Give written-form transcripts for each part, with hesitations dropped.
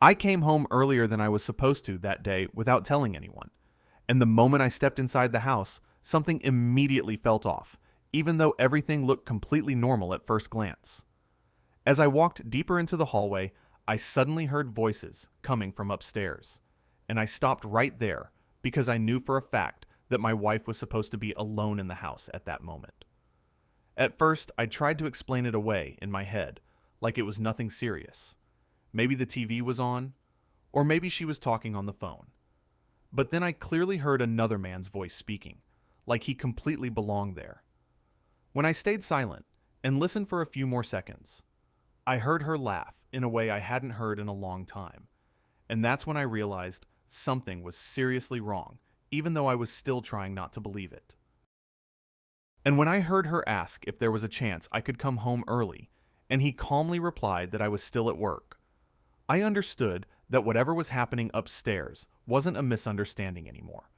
I came home earlier than I was supposed to that day without telling anyone, and the moment I stepped inside the house, something immediately felt off, even though everything looked completely normal at first glance. As I walked deeper into the hallway, I suddenly heard voices coming from upstairs, and I stopped right there because I knew for a fact that my wife was supposed to be alone in the house at that moment. At first, I tried to explain it away in my head, like it was nothing serious. Maybe the TV was on, or maybe she was talking on the phone. But then I clearly heard another man's voice speaking, like he completely belonged there. When I stayed silent and listened for a few more seconds, I heard her laugh in a way I hadn't heard in a long time, and that's when I realized something was seriously wrong, even though I was still trying not to believe it. And when I heard her ask if there was a chance I could come home early, and he calmly replied that I was still at work, I understood that whatever was happening upstairs wasn't a misunderstanding anymore,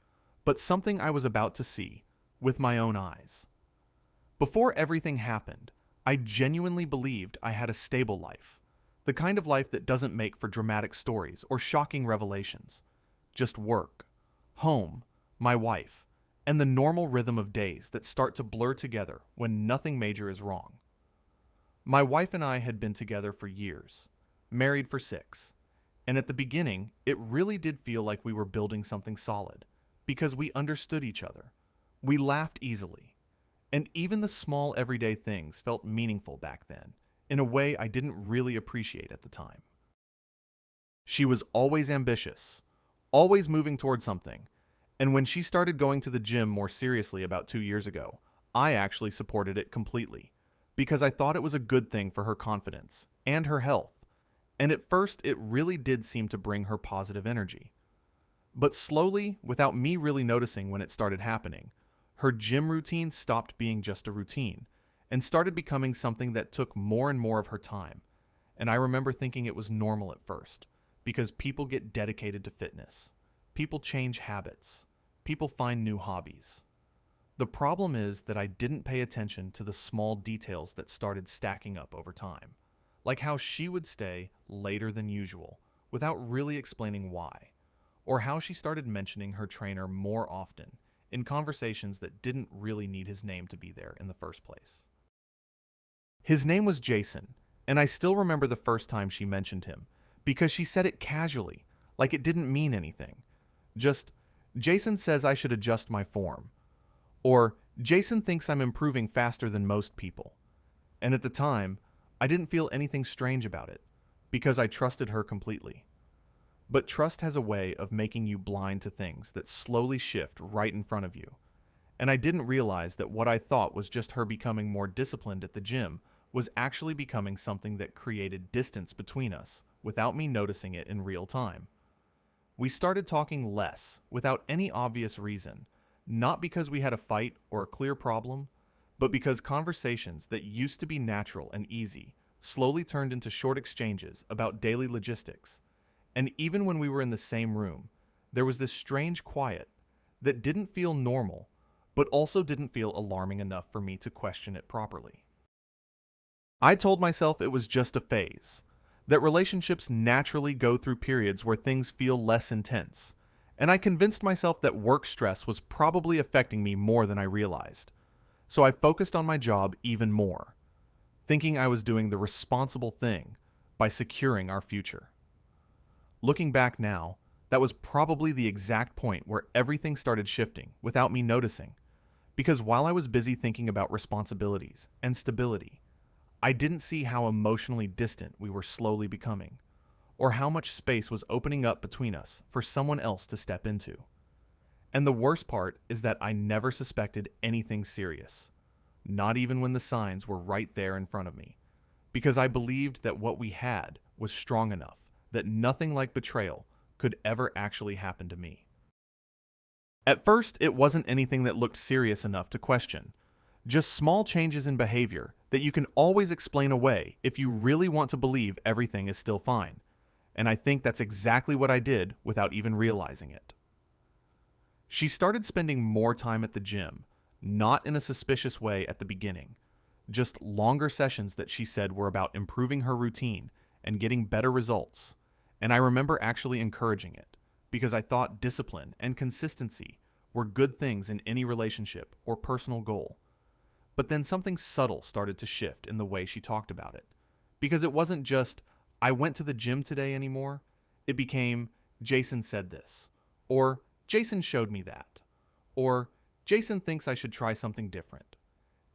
but something I was about to see with my own eyes. Before everything happened, I genuinely believed I had a stable life, the kind of life that doesn't make for dramatic stories or shocking revelations. Just work, home, my wife, and the normal rhythm of days that start to blur together when nothing major is wrong. My wife and I had been together for years, married for 6, and at the beginning, it really did feel like we were building something solid, because we understood each other. We laughed easily, and even the small everyday things felt meaningful back then, in a way I didn't really appreciate at the time. She was always ambitious, always moving toward something, and when she started going to the gym more seriously about 2 years ago, I actually supported it completely, because I thought it was a good thing for her confidence and her health, and at first it really did seem to bring her positive energy. But slowly, without me really noticing when it started happening, her gym routine stopped being just a routine and started becoming something that took more and more of her time. And I remember thinking it was normal at first, because people get dedicated to fitness. People change habits. People find new hobbies. The problem is that I didn't pay attention to the small details that started stacking up over time, like how she would stay later than usual without really explaining why, or how she started mentioning her trainer more often in conversations that didn't really need his name to be there in the first place. His name was Jason, and I still remember the first time she mentioned him, because she said it casually, like it didn't mean anything. Just, Jason says I should adjust my form. Or, Jason thinks I'm improving faster than most people. And at the time, I didn't feel anything strange about it, because I trusted her completely. But trust has a way of making you blind to things that slowly shift right in front of you. And I didn't realize that what I thought was just her becoming more disciplined at the gym was actually becoming something that created distance between us without me noticing it in real time. We started talking less without any obvious reason, not because we had a fight or a clear problem, but because conversations that used to be natural and easy slowly turned into short exchanges about daily logistics. And even when we were in the same room, there was this strange quiet that didn't feel normal, but also didn't feel alarming enough for me to question it properly. I told myself it was just a phase, that relationships naturally go through periods where things feel less intense, and I convinced myself that work stress was probably affecting me more than I realized. So I focused on my job even more, thinking I was doing the responsible thing by securing our future. Looking back now, that was probably the exact point where everything started shifting without me noticing, because while I was busy thinking about responsibilities and stability, I didn't see how emotionally distant we were slowly becoming, or how much space was opening up between us for someone else to step into. And the worst part is that I never suspected anything serious, not even when the signs were right there in front of me, because I believed that what we had was strong enough that nothing like betrayal could ever actually happen to me. At first, it wasn't anything that looked serious enough to question, just small changes in behavior that you can always explain away if you really want to believe everything is still fine. And I think that's exactly what I did without even realizing it. She started spending more time at the gym, not in a suspicious way at the beginning, just longer sessions that she said were about improving her routine and getting better results. and I remember actually encouraging it because I thought discipline and consistency were good things in any relationship or personal goal. But then something subtle started to shift in the way she talked about it. Because it wasn't just, I went to the gym today anymore. It became, Jason said this. Or, Jason showed me that. Or, Jason thinks I should try something different.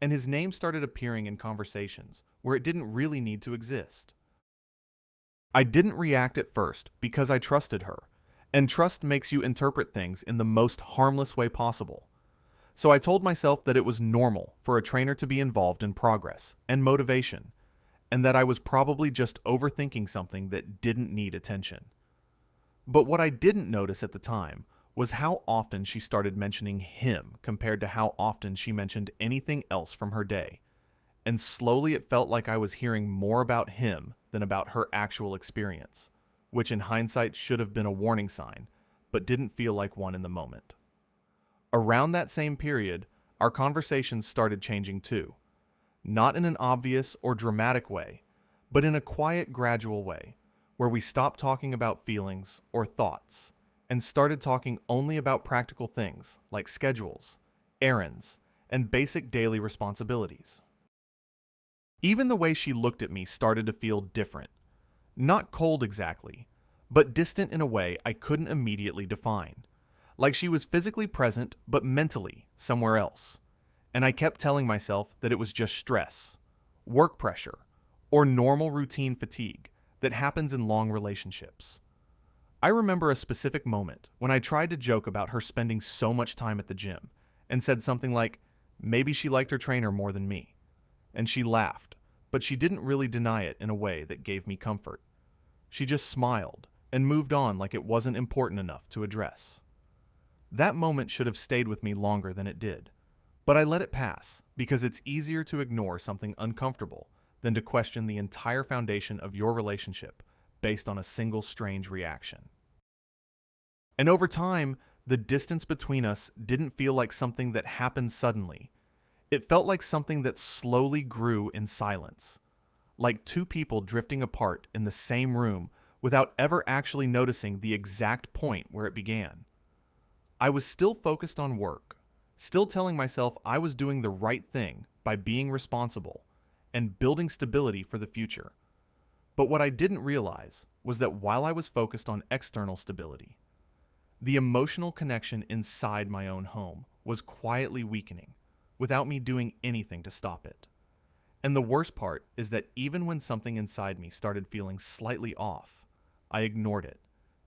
And his name started appearing in conversations where it didn't really need to exist. I didn't react at first because I trusted her, and trust makes you interpret things in the most harmless way possible. So I told myself that it was normal for a trainer to be involved in progress and motivation, and that I was probably just overthinking something that didn't need attention. But what I didn't notice at the time was how often she started mentioning him compared to how often she mentioned anything else from her day. And slowly it felt like I was hearing more about him than about her actual experience, which in hindsight should have been a warning sign, but didn't feel like one in the moment. Around that same period, our conversations started changing too. Not in an obvious or dramatic way, but in a quiet, gradual way, where we stopped talking about feelings or thoughts and started talking only about practical things like schedules, errands, and basic daily responsibilities. Even the way she looked at me started to feel different. Not cold exactly, but distant in a way I couldn't immediately define. Like she was physically present, but mentally somewhere else. And I kept telling myself that it was just stress, work pressure, or normal routine fatigue that happens in long relationships. I remember a specific moment when I tried to joke about her spending so much time at the gym and said something like, maybe she liked her trainer more than me. And she laughed, but she didn't really deny it in a way that gave me comfort. She just smiled and moved on like it wasn't important enough to address. That moment should have stayed with me longer than it did, but I let it pass because it's easier to ignore something uncomfortable than to question the entire foundation of your relationship based on a single strange reaction. And over time, the distance between us didn't feel like something that happened suddenly. It felt like something that slowly grew in silence, like two people drifting apart in the same room without ever actually noticing the exact point where it began. I was still focused on work, still telling myself I was doing the right thing by being responsible and building stability for the future. But what I didn't realize was that while I was focused on external stability, the emotional connection inside my own home was quietly weakening without me doing anything to stop it. And the worst part is that even when something inside me started feeling slightly off, I ignored it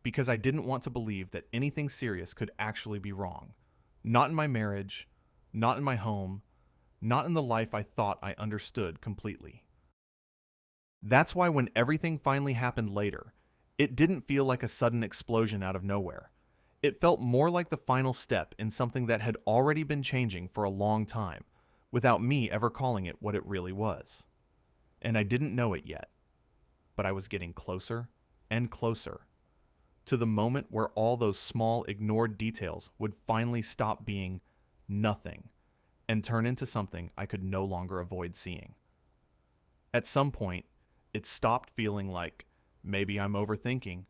because I didn't want to believe that anything serious could actually be wrong. Not in my marriage, not in my home, not in the life I thought I understood completely. That's why when everything finally happened later, it didn't feel like a sudden explosion out of nowhere. It felt more like the final step in something that had already been changing for a long time, without me ever calling it what it really was. And I didn't know it yet, but I was getting closer and closer to the moment where all those small ignored details would finally stop being nothing and turn into something I could no longer avoid seeing. At some point, it stopped feeling like maybe I'm overthinking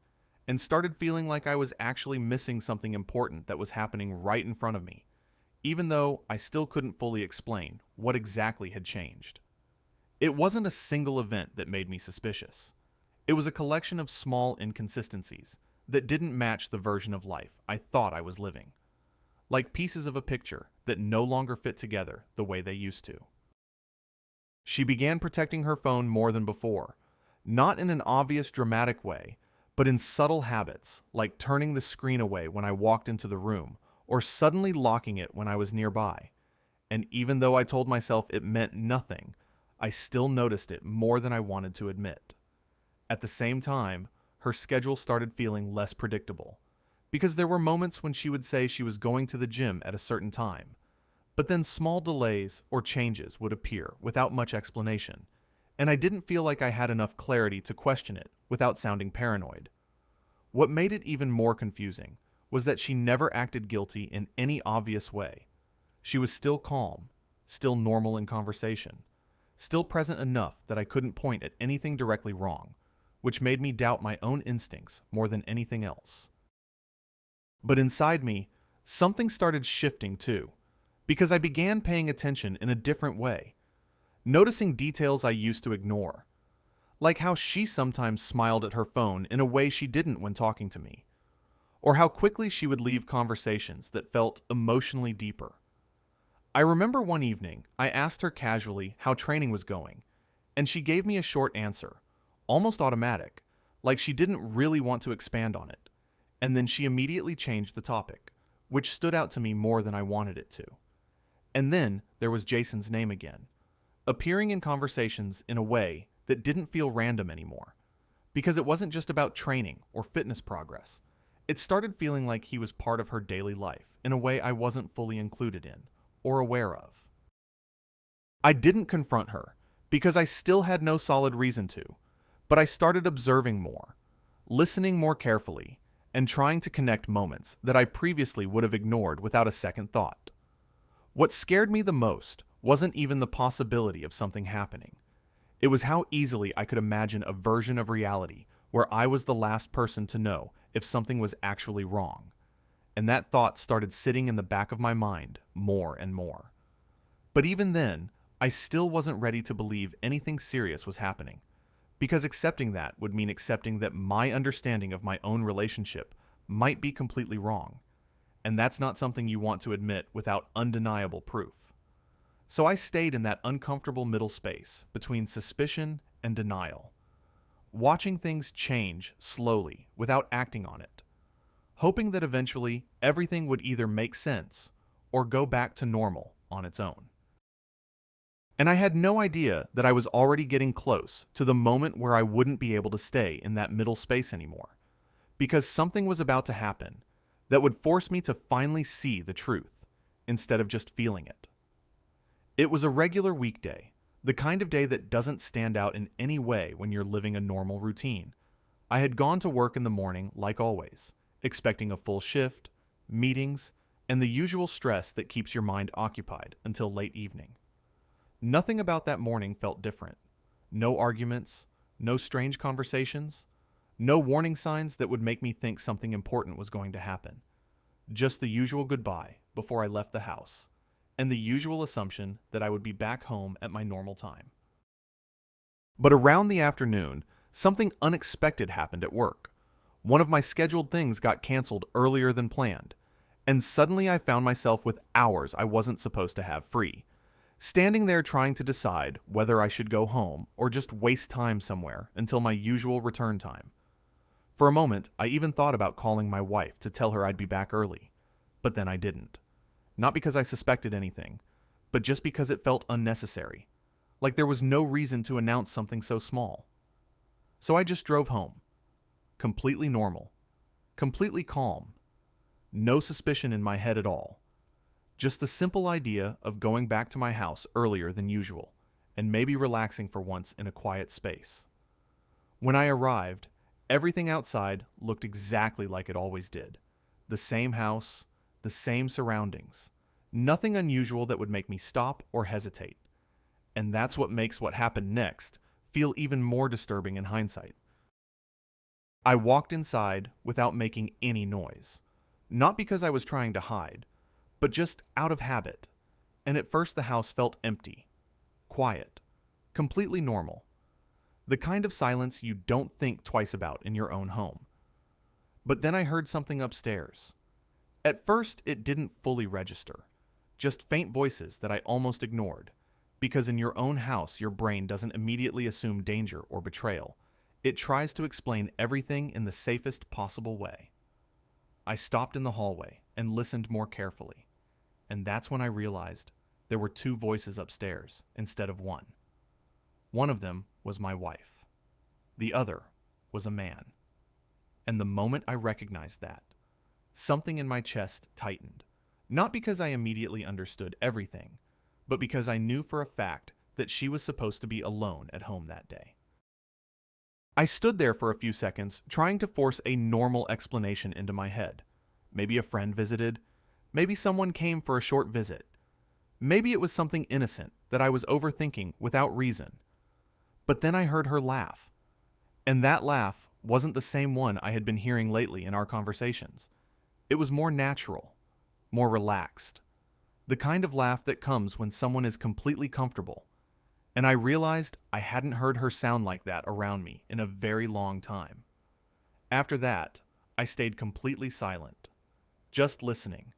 and started feeling like I was actually missing something important that was happening right in front of me, even though I still couldn't fully explain what exactly had changed. It wasn't a single event that made me suspicious. It was a collection of small inconsistencies that didn't match the version of life I thought I was living, like pieces of a picture that no longer fit together the way they used to. She began protecting her phone more than before, not in an obvious dramatic way, but in subtle habits like turning the screen away when I walked into the room or suddenly locking it when I was nearby. And even though I told myself it meant nothing, I still noticed it more than I wanted to admit. At the same time, her schedule started feeling less predictable, because there were moments when she would say she was going to the gym at a certain time, but then small delays or changes would appear without much explanation, and I didn't feel like I had enough clarity to question it without sounding paranoid. What made it even more confusing was that she never acted guilty in any obvious way. She was still calm, still normal in conversation, still present enough that I couldn't point at anything directly wrong, which made me doubt my own instincts more than anything else. But inside me, something started shifting too, because I began paying attention in a different way, noticing details I used to ignore, like how she sometimes smiled at her phone in a way she didn't when talking to me, or how quickly she would leave conversations that felt emotionally deeper. I remember one evening I asked her casually how training was going, and she gave me a short answer, almost automatic, like she didn't really want to expand on it, and then she immediately changed the topic, which stood out to me more than I wanted it to. And then there was Jason's name again, appearing in conversations in a way that didn't feel random anymore, because it wasn't just about training or fitness progress. It started feeling like he was part of her daily life in a way I wasn't fully included in or aware of. I didn't confront her because I still had no solid reason to, but I started observing more, listening more carefully, and trying to connect moments that I previously would have ignored without a second thought. What scared me the most wasn't even the possibility of something happening. It was how easily I could imagine a version of reality where I was the last person to know if something was actually wrong. And that thought started sitting in the back of my mind more and more. But even then, I still wasn't ready to believe anything serious was happening, because accepting that would mean accepting that my understanding of my own relationship might be completely wrong, and that's not something you want to admit without undeniable proof. So I stayed in that uncomfortable middle space between suspicion and denial, watching things change slowly without acting on it, hoping that eventually everything would either make sense or go back to normal on its own. And I had no idea that I was already getting close to the moment where I wouldn't be able to stay in that middle space anymore, because something was about to happen that would force me to finally see the truth instead of just feeling it. It was a regular weekday, the kind of day that doesn't stand out in any way when you're living a normal routine. I had gone to work in the morning like always, expecting a full shift, meetings, and the usual stress that keeps your mind occupied until late evening. Nothing about that morning felt different. No arguments, no strange conversations, no warning signs that would make me think something important was going to happen. Just the usual goodbye before I left the house, and the usual assumption that I would be back home at my normal time. But around the afternoon, something unexpected happened at work. One of my scheduled things got canceled earlier than planned, and suddenly I found myself with hours I wasn't supposed to have free, standing there trying to decide whether I should go home or just waste time somewhere until my usual return time. For a moment, I even thought about calling my wife to tell her I'd be back early, but then I didn't. Not because I suspected anything, but just because it felt unnecessary, like there was no reason to announce something so small. So I just drove home, completely normal, completely calm, no suspicion in my head at all. Just the simple idea of going back to my house earlier than usual, and maybe relaxing for once in a quiet space. When I arrived, everything outside looked exactly like it always did. The same house, the same surroundings. Nothing unusual that would make me stop or hesitate. And that's what makes what happened next feel even more disturbing in hindsight. I walked inside without making any noise. Not because I was trying to hide, but just out of habit. And at first the house felt empty, quiet, completely normal. The kind of silence you don't think twice about in your own home. But then I heard something upstairs. At first, it didn't fully register. Just faint voices that I almost ignored. Because in your own house, your brain doesn't immediately assume danger or betrayal. It tries to explain everything in the safest possible way. I stopped in the hallway and listened more carefully. And that's when I realized there were two voices upstairs instead of one. One of them was my wife. The other was a man. And the moment I recognized that, something in my chest tightened. Not because I immediately understood everything, but because I knew for a fact that she was supposed to be alone at home that day. I stood there for a few seconds, trying to force a normal explanation into my head. Maybe a friend visited. Maybe someone came for a short visit. Maybe it was something innocent that I was overthinking without reason. But then I heard her laugh. And that laugh wasn't the same one I had been hearing lately in our conversations. It was more natural, more relaxed. The kind of laugh that comes when someone is completely comfortable. And I realized I hadn't heard her sound like that around me in a very long time. After that, I stayed completely silent, just listening,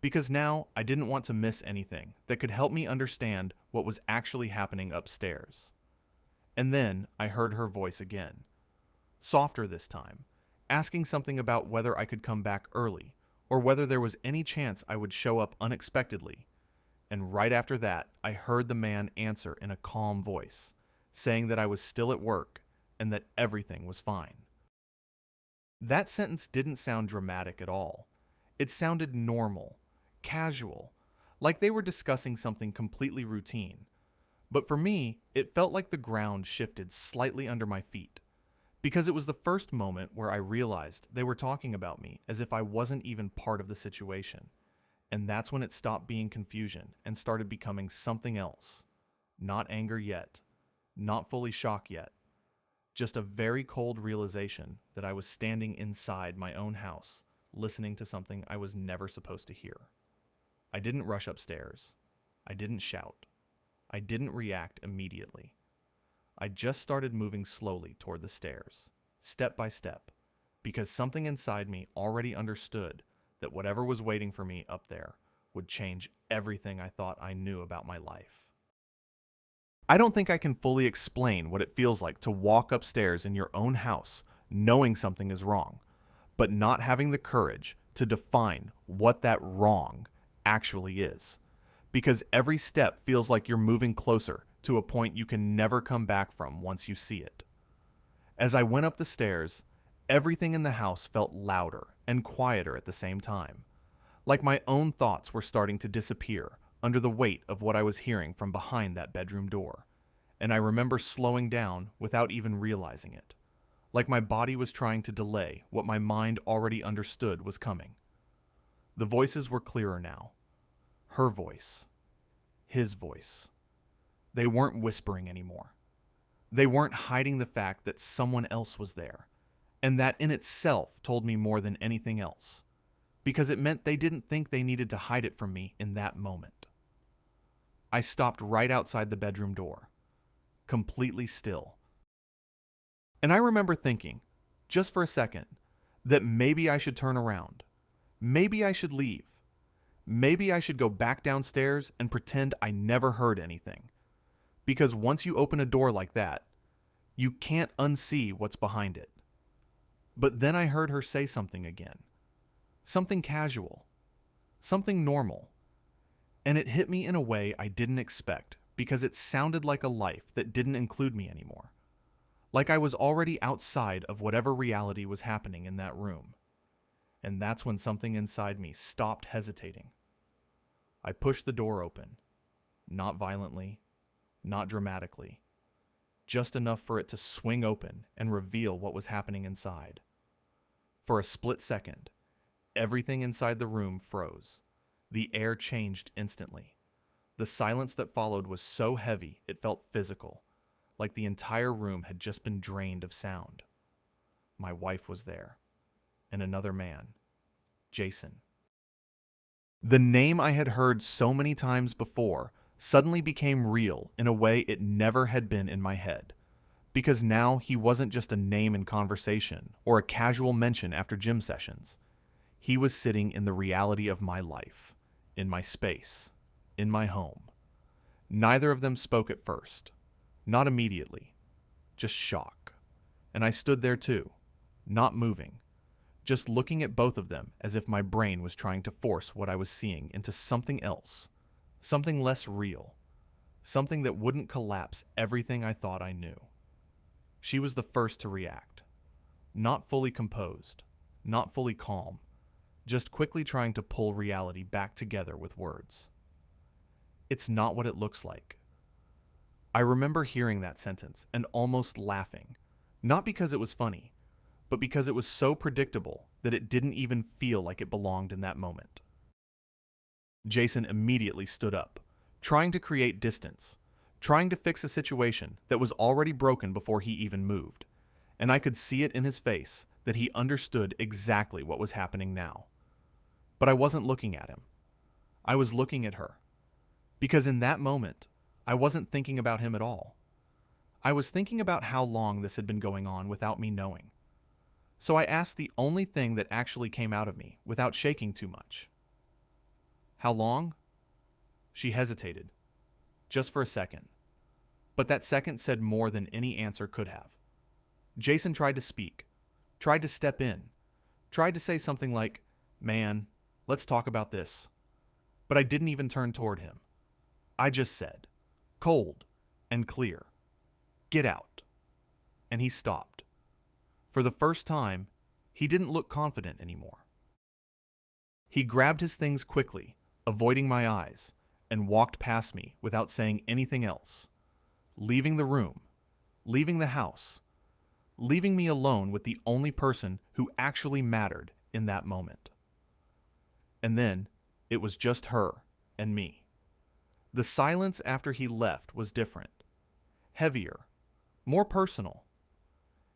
because now I didn't want to miss anything that could help me understand what was actually happening upstairs. And then I heard her voice again, softer this time, asking something about whether I could come back early or whether there was any chance I would show up unexpectedly. And right after that, I heard the man answer in a calm voice, saying that I was still at work and that everything was fine. That sentence didn't sound dramatic at all. It sounded normal, casual, like they were discussing something completely routine. But for me, it felt like the ground shifted slightly under my feet, because it was the first moment where I realized they were talking about me as if I wasn't even part of the situation. And that's when it stopped being confusion and started becoming something else. Not anger yet, not fully shock yet, just a very cold realization that I was standing inside my own house, listening to something I was never supposed to hear. I didn't rush upstairs. I didn't shout. I didn't react immediately. I just started moving slowly toward the stairs, step by step, because something inside me already understood that whatever was waiting for me up there would change everything I thought I knew about my life. I don't think I can fully explain what it feels like to walk upstairs in your own house knowing something is wrong, but not having the courage to define what that wrong actually is. Because every step feels like you're moving closer to a point you can never come back from once you see it. As I went up the stairs, everything in the house felt louder and quieter at the same time, like my own thoughts were starting to disappear under the weight of what I was hearing from behind that bedroom door. And I remember slowing down without even realizing it, like my body was trying to delay what my mind already understood was coming. The voices were clearer now. Her voice. His voice. They weren't whispering anymore. They weren't hiding the fact that someone else was there, and that in itself told me more than anything else, because it meant they didn't think they needed to hide it from me in that moment. I stopped right outside the bedroom door, completely still. And I remember thinking, just for a second, that maybe I should turn around. Maybe I should leave. Maybe I should go back downstairs and pretend I never heard anything. Because once you open a door like that, you can't unsee what's behind it. But then I heard her say something again. Something casual. Something normal. And it hit me in a way I didn't expect, because it sounded like a life that didn't include me anymore. Like I was already outside of whatever reality was happening in that room. And that's when something inside me stopped hesitating. I pushed the door open. Not violently, not dramatically. Just enough for it to swing open and reveal what was happening inside. For a split second, everything inside the room froze. The air changed instantly. The silence that followed was so heavy it felt physical, like the entire room had just been drained of sound. My wife was there, and another man, Jason. The name I had heard so many times before suddenly became real in a way it never had been in my head, because now he wasn't just a name in conversation or a casual mention after gym sessions. He was sitting in the reality of my life, in my space, in my home. Neither of them spoke at first, not immediately, just shock. And I stood there too, not moving, just looking at both of them as if my brain was trying to force what I was seeing into something else, something less real, something that wouldn't collapse everything I thought I knew. She was the first to react, not fully composed, not fully calm, just quickly trying to pull reality back together with words. It's not what it looks like. I remember hearing that sentence and almost laughing, not because it was funny, but because it was so predictable that it didn't even feel like it belonged in that moment. Jason immediately stood up, trying to create distance, trying to fix a situation that was already broken before he even moved. and I could see it in his face that he understood exactly what was happening now. But I wasn't looking at him. I was looking at her. Because in that moment, I wasn't thinking about him at all. I was thinking about how long this had been going on without me knowing. So I asked the only thing that actually came out of me without shaking too much. How long? She hesitated, just for a second. But that second said more than any answer could have. Jason tried to speak, tried to step in, tried to say something like, "Man, let's talk about this." But I didn't even turn toward him. I just said, cold and clear, "Get out." And he stopped. For the first time, he didn't look confident anymore. He grabbed his things quickly, avoiding my eyes, and walked past me without saying anything else, leaving the room, leaving the house, leaving me alone with the only person who actually mattered in that moment. And then it was just her and me. The silence after he left was different, heavier, more personal.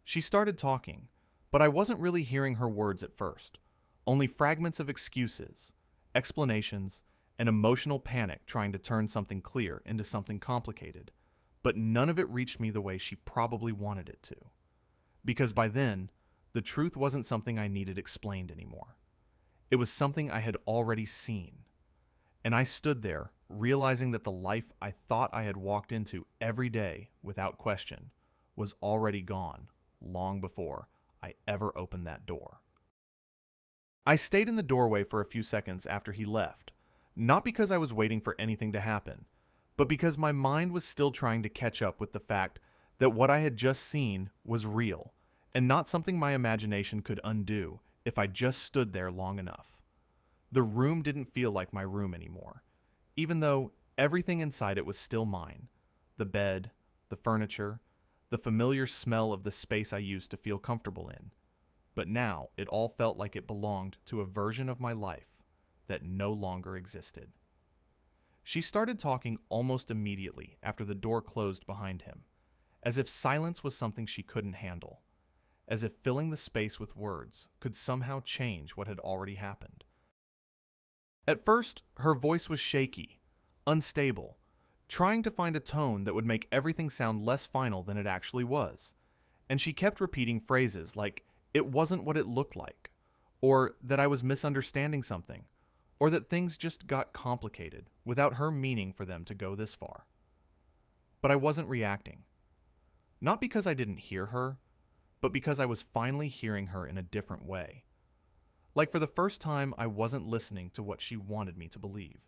She started talking, but I wasn't really hearing her words at first, only fragments of excuses, explanations, and emotional panic trying to turn something clear into something complicated, but none of it reached me the way she probably wanted it to. Because by then, the truth wasn't something I needed explained anymore. It was something I had already seen. And I stood there, realizing that the life I thought I had walked into every day without question was already gone long before I ever opened that door. I stayed in the doorway for a few seconds after he left, not because I was waiting for anything to happen, but because my mind was still trying to catch up with the fact that what I had just seen was real, and not something my imagination could undo if I just stood there long enough. The room didn't feel like my room anymore, even though everything inside it was still mine. The bed, the furniture, the familiar smell of the space I used to feel comfortable in. But now it all felt like it belonged to a version of my life that no longer existed. She started talking almost immediately after the door closed behind him, as if silence was something she couldn't handle, as if filling the space with words could somehow change what had already happened. At first, her voice was shaky, unstable, trying to find a tone that would make everything sound less final than it actually was, and she kept repeating phrases like, "It wasn't what it looked like," or that I was misunderstanding something, or that things just got complicated without her meaning for them to go this far. But I wasn't reacting. Not because I didn't hear her, but because I was finally hearing her in a different way. Like for the first time, I wasn't listening to what she wanted me to believe,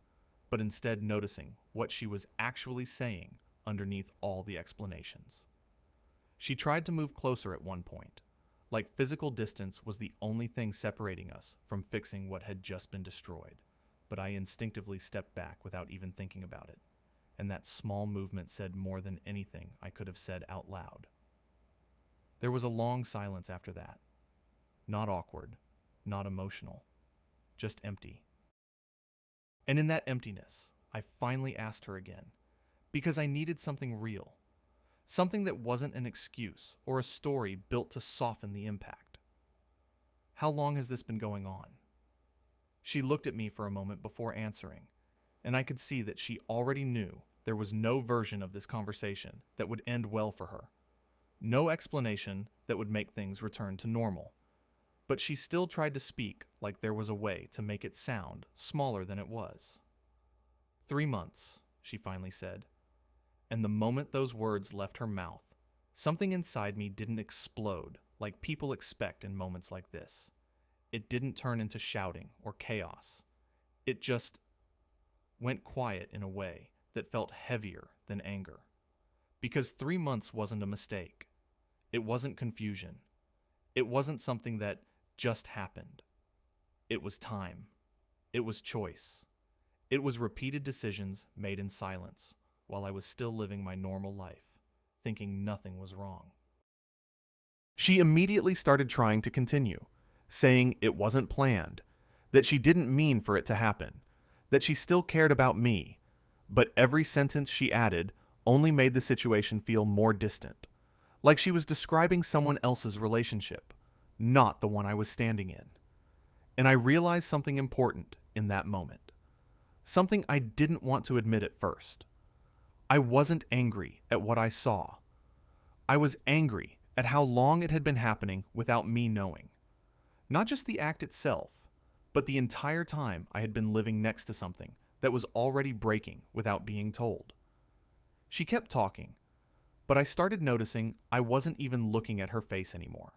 but instead noticing what she was actually saying underneath all the explanations. She tried to move closer at one point, like physical distance was the only thing separating us from fixing what had just been destroyed, but I instinctively stepped back without even thinking about it, and that small movement said more than anything I could have said out loud. There was a long silence after that. Not awkward, not emotional, just empty. And in that emptiness, I finally asked her again, because I needed something real, something that wasn't an excuse or a story built to soften the impact. "How long has this been going on?" She looked at me for a moment before answering, and I could see that she already knew there was no version of this conversation that would end well for her, no explanation that would make things return to normal. But she still tried to speak like there was a way to make it sound smaller than it was. 3 months, she finally said, and the moment those words left her mouth, something inside me didn't explode like people expect in moments like this. It didn't turn into shouting or chaos. It just went quiet in a way that felt heavier than anger. Because 3 months wasn't a mistake. It wasn't confusion. It wasn't something that just happened. It was time. It was choice. It was repeated decisions made in silence while I was still living my normal life, thinking nothing was wrong. She immediately started trying to continue, saying it wasn't planned, that she didn't mean for it to happen, that she still cared about me, but every sentence she added only made the situation feel more distant, like she was describing someone else's relationship, not the one I was standing in. And I realized something important in that moment. Something I didn't want to admit at first. I wasn't angry at what I saw. I was angry at how long it had been happening without me knowing. Not just the act itself, but the entire time I had been living next to something that was already breaking without being told. She kept talking, but I started noticing I wasn't even looking at her face anymore.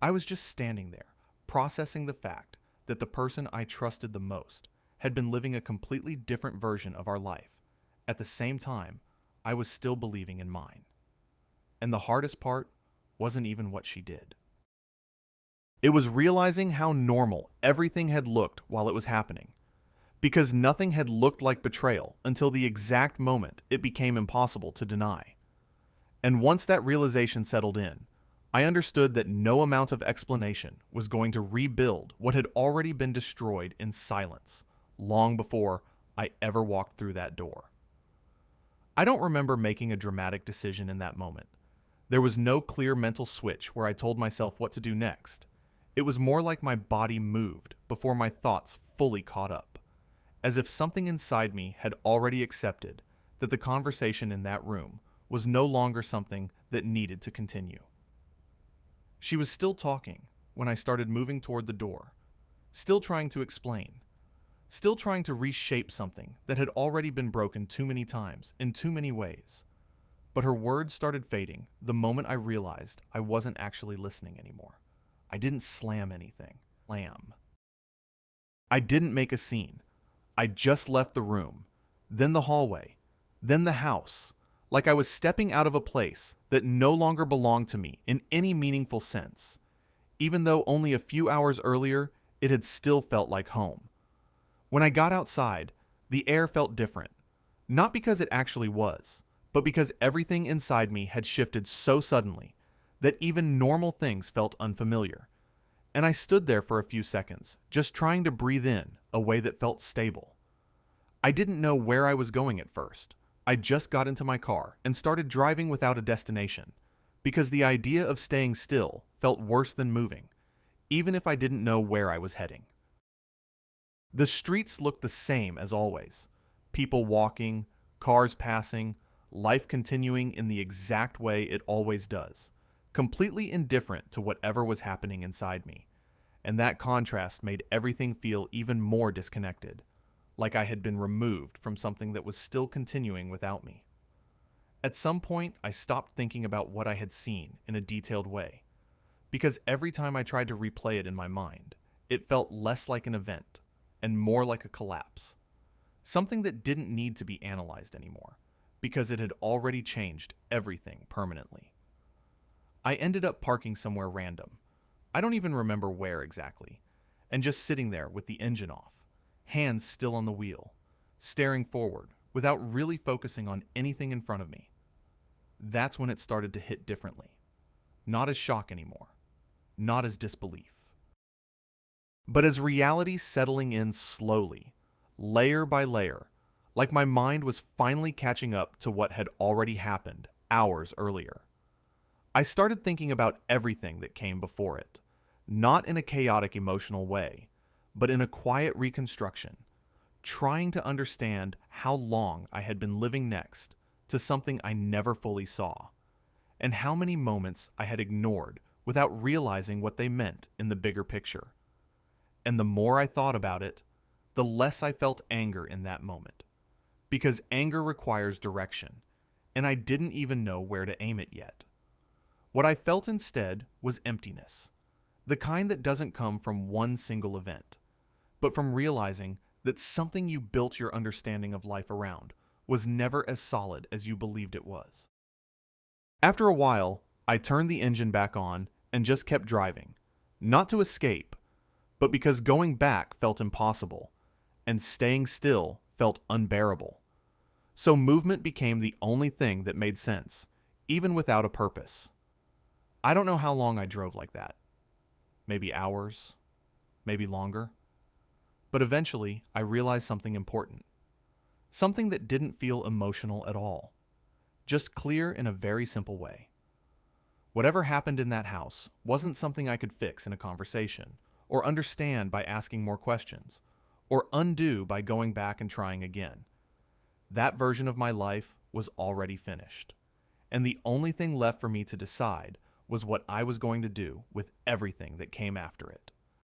I was just standing there, processing the fact that the person I trusted the most had been living a completely different version of our life. At the same time, I was still believing in mine. And the hardest part wasn't even what she did. It was realizing how normal everything had looked while it was happening, because nothing had looked like betrayal until the exact moment it became impossible to deny. And once that realization settled in, I understood that no amount of explanation was going to rebuild what had already been destroyed in silence, long before I ever walked through that door. I don't remember making a dramatic decision in that moment. There was no clear mental switch where I told myself what to do next. It was more like my body moved before my thoughts fully caught up, as if something inside me had already accepted that the conversation in that room was no longer something that needed to continue. She was still talking when I started moving toward the door, still trying to explain, still trying to reshape something that had already been broken too many times in too many ways. But her words started fading the moment I realized I wasn't actually listening anymore. I didn't slam anything. I didn't make a scene. I just left the room, then the hallway, then the house, like I was stepping out of a place that no longer belonged to me in any meaningful sense, even though only a few hours earlier it had still felt like home. When I got outside, the air felt different, not because it actually was, but because everything inside me had shifted so suddenly that even normal things felt unfamiliar. And I stood there for a few seconds, just trying to breathe in a way that felt stable. I didn't know where I was going at first. I just got into my car and started driving without a destination, because the idea of staying still felt worse than moving, even if I didn't know where I was heading. The streets looked the same as always. People walking, cars passing, life continuing in the exact way it always does, completely indifferent to whatever was happening inside me. And that contrast made everything feel even more disconnected, like I had been removed from something that was still continuing without me. At some point, I stopped thinking about what I had seen in a detailed way, because every time I tried to replay it in my mind, it felt less like an event and more like a collapse, something that didn't need to be analyzed anymore, because it had already changed everything permanently. I ended up parking somewhere random. I don't even remember where exactly, and just sitting there with the engine off, hands still on the wheel, staring forward without really focusing on anything in front of me. That's when it started to hit differently. Not as shock anymore, not as disbelief, but as reality settling in slowly, layer by layer, like my mind was finally catching up to what had already happened hours earlier. I started thinking about everything that came before it, not in a chaotic emotional way, but in a quiet reconstruction, trying to understand how long I had been living next to something I never fully saw, and how many moments I had ignored without realizing what they meant in the bigger picture. And the more I thought about it, the less I felt anger in that moment, because anger requires direction, and I didn't even know where to aim it yet. What I felt instead was emptiness, the kind that doesn't come from one single event, but from realizing that something you built your understanding of life around was never as solid as you believed it was. After a while, I turned the engine back on and just kept driving, not to escape, but because going back felt impossible, and staying still felt unbearable. So movement became the only thing that made sense, even without a purpose. I don't know how long I drove like that. Maybe hours, maybe longer. But eventually, I realized something important. Something that didn't feel emotional at all. Just clear in a very simple way. Whatever happened in that house wasn't something I could fix in a conversation, or understand by asking more questions, or undo by going back and trying again. That version of my life was already finished, and the only thing left for me to decide was what I was going to do with everything that came after it.